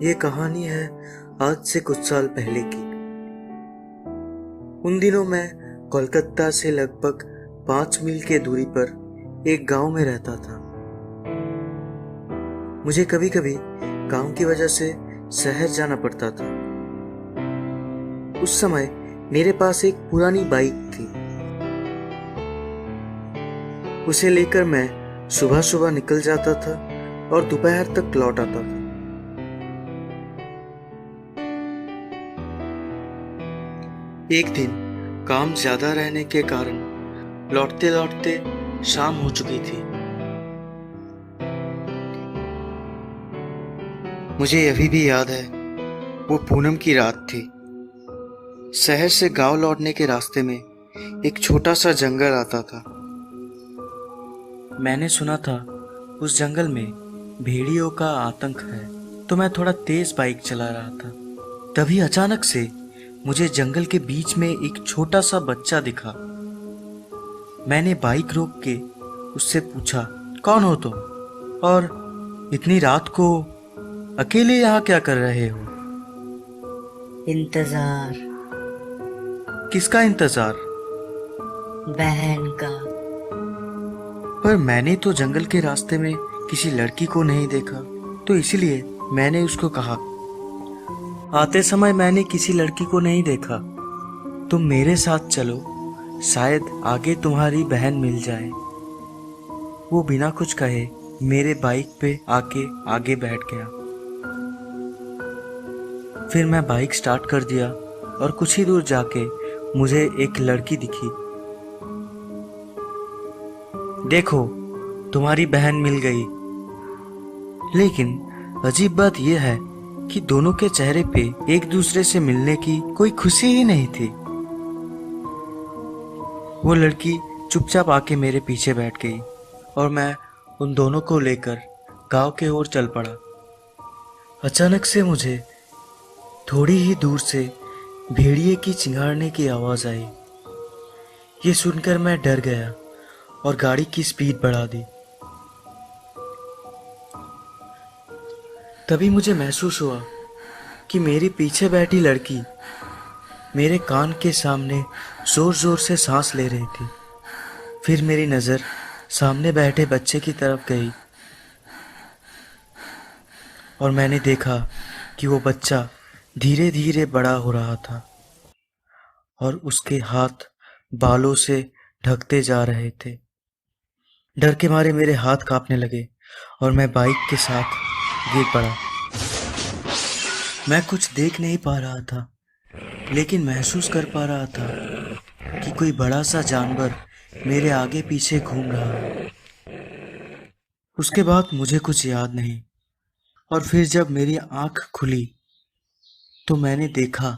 ये कहानी है आज से कुछ साल पहले की। उन दिनों मैं कोलकाता से लगभग 5 मील के दूरी पर एक गांव में रहता था। मुझे कभी कभी काम की वजह से शहर जाना पड़ता था। उस समय मेरे पास एक पुरानी बाइक थी। उसे लेकर मैं सुबह सुबह निकल जाता था और दोपहर तक लौट आता था। एक दिन काम ज्यादा रहने के कारण लौटते लौटते शाम हो चुकी थी। मुझे अभी भी याद है, वो पूनम की रात थी। शहर से गांव लौटने के रास्ते में एक छोटा सा जंगल आता था। मैंने सुना था उस जंगल में भेड़ियों का आतंक है, तो मैं थोड़ा तेज बाइक चला रहा था। तभी अचानक से मुझे जंगल के बीच में एक छोटा सा बच्चा दिखा। मैंने बाइक रोक के उससे पूछा, कौन हो तुम और इतनी रात को अकेले यहाँ क्या कर रहे हो? इंतजार। किसका इंतजार? बहन का। पर मैंने तो जंगल के रास्ते में किसी लड़की को नहीं देखा, तो इसीलिए मैंने उसको कहा, आते समय मैंने किसी लड़की को नहीं देखा, तुम मेरे साथ चलो, शायद आगे तुम्हारी बहन मिल जाए। वो बिना कुछ कहे मेरे बाइक पे आके आगे बैठ गया। फिर मैं बाइक स्टार्ट कर दिया और कुछ ही दूर जाके मुझे एक लड़की दिखी। देखो, तुम्हारी बहन मिल गई। लेकिन अजीब बात यह है कि दोनों के चेहरे पे एक दूसरे से मिलने की कोई खुशी ही नहीं थी। वो लड़की चुपचाप आके मेरे पीछे बैठ गई और मैं उन दोनों को लेकर गांव के ओर चल पड़ा। अचानक से मुझे थोड़ी ही दूर से भेड़िए की चिंगाड़ने की आवाज आई। ये सुनकर मैं डर गया और गाड़ी की स्पीड बढ़ा दी। तभी मुझे महसूस हुआ कि मेरे पीछे बैठी लड़की मेरे कान के सामने जोर जोर से सांस ले रही थी। फिर मेरी नजर सामने बैठे बच्चे की तरफ गई और मैंने देखा कि वो बच्चा धीरे धीरे बड़ा हो रहा था और उसके हाथ बालों से ढकते जा रहे थे। डर के मारे मेरे हाथ कांपने लगे और मैं बाइक के साथ गिर पड़ा। मैं कुछ देख नहीं पा रहा था, लेकिन महसूस कर पा रहा था कि कोई बड़ा सा जानवर मेरे आगे पीछे घूम रहा है। उसके बाद मुझे कुछ याद नहीं, और फिर जब मेरी आंख खुली तो मैंने देखा